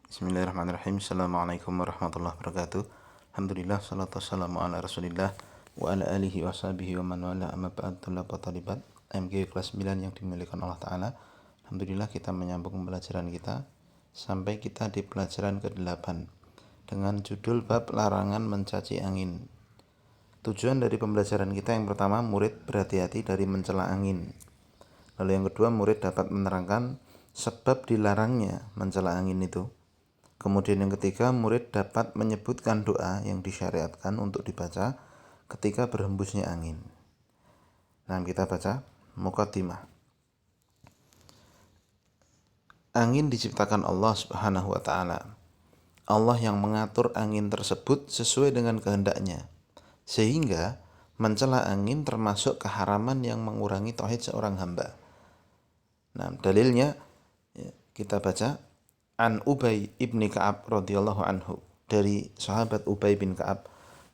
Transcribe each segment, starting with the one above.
Bismillahirrahmanirrahim. Assalamualaikum warahmatullahi wabarakatuh. Alhamdulillah, salatu wassalamu ala rasulillah wa ala alihi wa sahbihi wa man wala amma ba'd. Tulaba talibat MG kelas 9 yang dimuliakan Allah Ta'ala. Alhamdulillah kita menyambung pelajaran kita sampai kita di pelajaran ke-8 dengan judul bab larangan mencaci angin. Tujuan dari pembelajaran kita yang pertama, murid berhati-hati dari mencela angin. Lalu yang kedua, murid dapat menerangkan sebab dilarangnya mencela angin itu. Kemudian yang ketiga, murid dapat menyebutkan doa yang disyariatkan untuk dibaca ketika berhembusnya angin. Nah, kita baca muqaddimah. Angin diciptakan Allah Subhanahu wa taala. Allah yang mengatur angin tersebut sesuai dengan kehendaknya. Sehingga mencela angin termasuk keharaman yang mengurangi tauhid seorang hamba. Nah, dalilnya kita baca an Ubay ibni Ka'ab radhiyallahu anhu, dari sahabat Ubay bin Ka'ab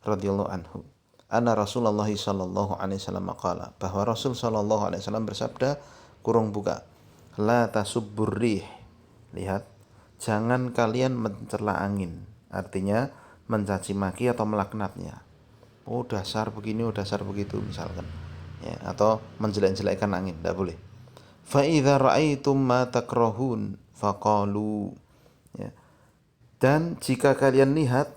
radhiyallahu anhu, anna Rasulullah sallallahu alaihi wasallam qala, bahwa Rasul sallallahu alaihi wasallam bersabda, kurung buka, la tasubbur rih, lihat, jangan kalian mencela angin, artinya mencaci maki atau melaknatnya. Oh, dasar begini, oh dasar begitu misalkan, ya, atau menjelek-jelekkan angin, tidak boleh. Fa idza ra'aitum ma takrahun faqalu, ya. Dan jika kalian lihat,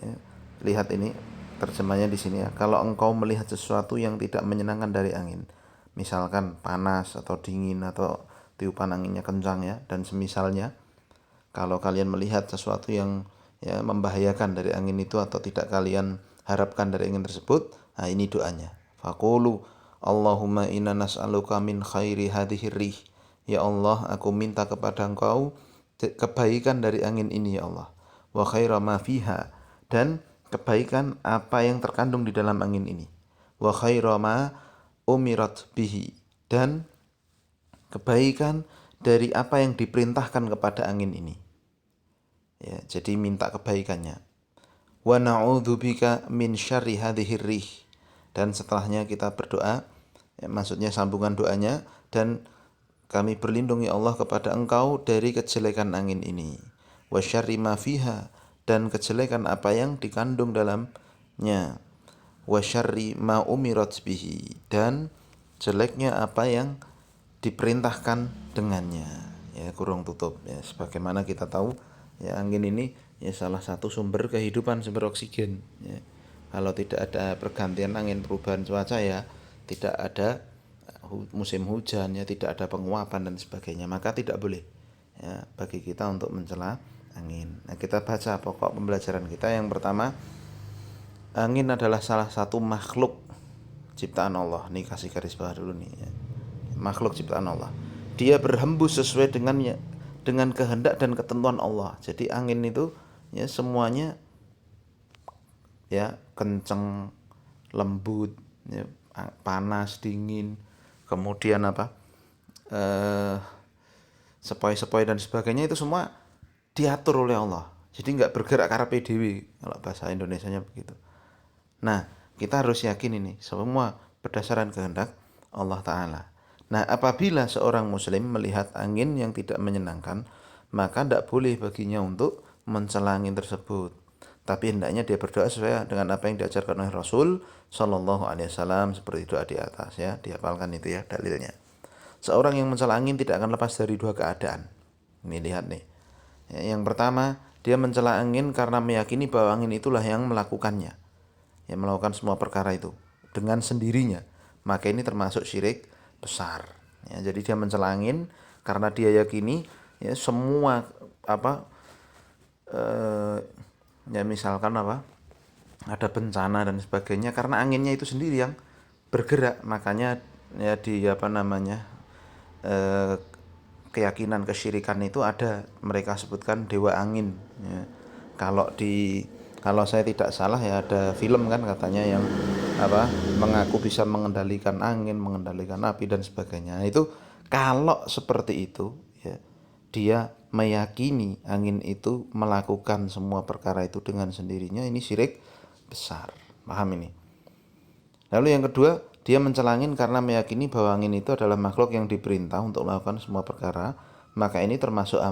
ya, lihat ini terjemahnya di sini ya, kalau engkau melihat sesuatu yang tidak menyenangkan dari angin, misalkan panas atau dingin atau tiupan anginnya kencang ya, dan semisalnya, kalau kalian melihat sesuatu yang ya membahayakan dari angin itu atau tidak kalian harapkan dari angin tersebut, nah ini doanya. Faqulu Allahumma inna nas'aluka min khairi hadhihi rih. Ya Allah, aku minta kepada Engkau kebaikan dari angin ini ya Allah. Wa khaira ma fiha, dan kebaikan apa yang terkandung di dalam angin ini. Wa khaira ma umirat bihi, dan kebaikan dari apa yang diperintahkan kepada angin ini. Ya, jadi minta kebaikannya. Wa na'udzubika min syarri hadhihi rih, dan setelahnya kita berdoa, ya, maksudnya sambungan doanya, dan kami berlindung ya Allah kepada Engkau dari kejelekan angin ini. Wa syarri ma fiha, dan kejelekan apa yang dikandung dalamnya. Wa syarri ma umirat bihi, dan jeleknya apa yang diperintahkan dengannya. Ya, kurung tutup ya, sebagaimana kita tahu ya, angin ini ya salah satu sumber kehidupan, sumber oksigen ya. Kalau tidak ada pergantian angin, perubahan cuaca ya tidak ada musim hujan ya, tidak ada penguapan dan sebagainya, maka tidak boleh ya bagi kita untuk mencela angin. Nah, kita baca pokok pembelajaran kita. Yang pertama, angin adalah salah satu makhluk ciptaan Allah. Nih kasih garis bawah dulu nih ya. Makhluk ciptaan Allah. Dia berhembus sesuai dengan kehendak dan ketentuan Allah. Jadi angin itu ya semuanya ya kenceng, lembut, ya, panas, dingin, kemudian apa sepoi-sepoi dan sebagainya, itu semua diatur oleh Allah. Jadi nggak bergerak karepe dhewe, kalau bahasa Indonesianya begitu. Nah, kita harus yakin ini semua berdasarkan kehendak Allah Ta'ala. Nah, apabila seorang muslim melihat angin yang tidak menyenangkan, maka tidak boleh baginya untuk mencela angin tersebut. Tapi hendaknya dia berdoa sesuai dengan apa yang diajarkan oleh Rasul Shallallahu Alaihi Wasallam, seperti doa di atas ya, dihafalkan itu ya dalilnya. Seorang yang mencela angin tidak akan lepas dari dua keadaan. Ini lihat nih. Ya, yang pertama, dia mencela angin karena meyakini bahwa angin itulah yang melakukannya, yang melakukan semua perkara itu dengan sendirinya. Maka ini termasuk syirik besar. Ya, jadi dia mencela angin karena dia yakini ya semua apa ya misalkan apa ada bencana dan sebagainya karena anginnya itu sendiri yang bergerak. Makanya ya di apa namanya keyakinan kesyirikan itu ada, mereka sebutkan dewa angin ya. Kalau saya tidak salah ya ada film kan katanya yang apa mengaku bisa mengendalikan angin, mengendalikan api dan sebagainya. Itu kalau seperti itu ya, dia meyakini angin itu melakukan semua perkara itu dengan sendirinya, ini syirik besar. Paham ini? Lalu yang kedua, dia mencela angin karena meyakini bahwa angin itu adalah makhluk yang diperintah untuk melakukan semua perkara. Maka ini termasuk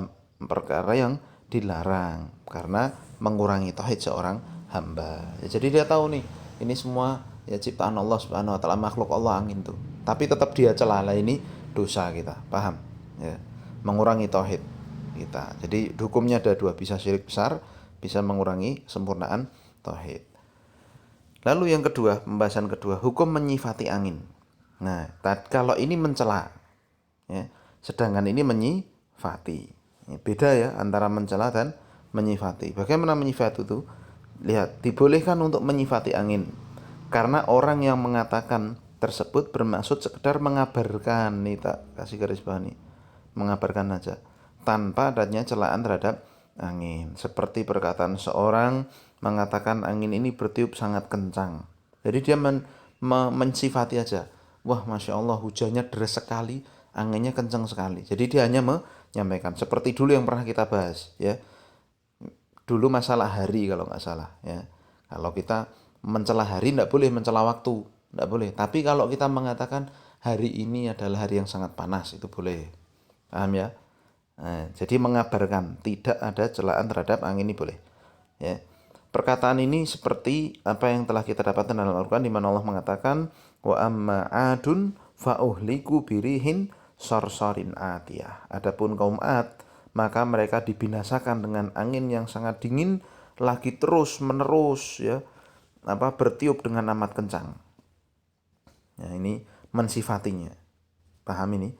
perkara yang dilarang karena mengurangi tauhid seorang hamba. Ya, jadi dia tahu nih, ini semua ya ciptaan Allah Subhanahu wa taala, makhluk Allah angin tuh. Tapi tetap dia celala, ini dosa kita. Paham? Ya. Mengurangi tauhid kita. Jadi hukumnya ada dua, bisa syirik besar, bisa mengurangi kesempurnaan tauhid. Lalu yang kedua, pembahasan kedua, hukum menyifati angin. Nah, kalau ini mencela, ya, sedangkan ini menyifati. Beda ya antara mencela dan menyifati. Bagaimana menyifati itu? Lihat, dibolehkan untuk menyifati angin karena orang yang mengatakan tersebut bermaksud sekedar mengabarkan. Nih tak kasih garis bawah nih, mengabarkan aja tanpa adanya celaan terhadap angin. Seperti perkataan seorang mengatakan angin ini bertiup sangat kencang, jadi dia mensifati aja, wah masya Allah hujannya deras sekali, anginnya kencang sekali. Jadi dia hanya menyampaikan seperti dulu yang pernah kita bahas ya, dulu masalah hari kalau nggak salah ya. Kalau kita mencela hari tidak boleh, mencela waktu tidak boleh, tapi kalau kita mengatakan hari ini adalah hari yang sangat panas, itu boleh. Paham ya? Nah, jadi mengabarkan tidak ada celaan terhadap angin ini boleh ya. Perkataan ini seperti apa yang telah kita dapatkan dalam Al-Quran, di mana Allah mengatakan wa amma adun fa uhliku birihin sorsorin atiyah. Adapun kaum Ad, maka mereka dibinasakan dengan angin yang sangat dingin lagi terus menerus ya, bertiup dengan amat kencang. Ya, ini mensifatinya. Paham ini?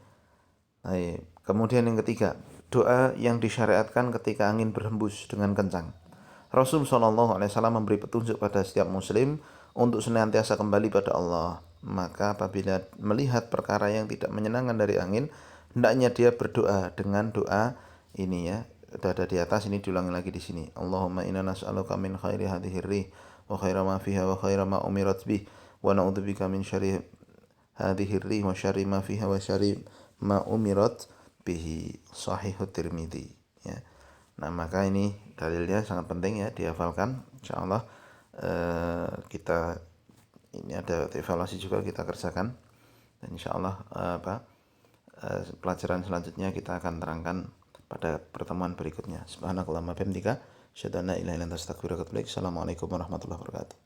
Nah, kemudian yang ketiga, doa yang disyariatkan ketika angin berhembus dengan kencang. Rasul SAW memberi petunjuk pada setiap muslim untuk senantiasa kembali pada Allah. Maka apabila melihat perkara yang tidak menyenangkan dari angin, hendaknya dia berdoa dengan doa ini ya. Sudah ada di atas, ini diulangi lagi di sini. Allahumma inna nas'aluka min khairi hadhihi rih wa khaira ma fiha wa khaira ma umirat bih wa na'udzubika min syarri hadhihi rih wa syarri ma fiha wa syarri ma umirat bihi. Sahihut Tirmidzi ya. Nah, maka ini dalilnya sangat penting ya dihafalkan. Insyaallah kita ini ada evaluasi juga kita kerjakan, dan insyaallah pelajaran selanjutnya kita akan terangkan pada pertemuan berikutnya. Subhanakallahumma bihamdika asyhadu an la ilaha illa anta astaghfiruka wa atubu ilaik. Assalamualaikum warahmatullahi wabarakatuh.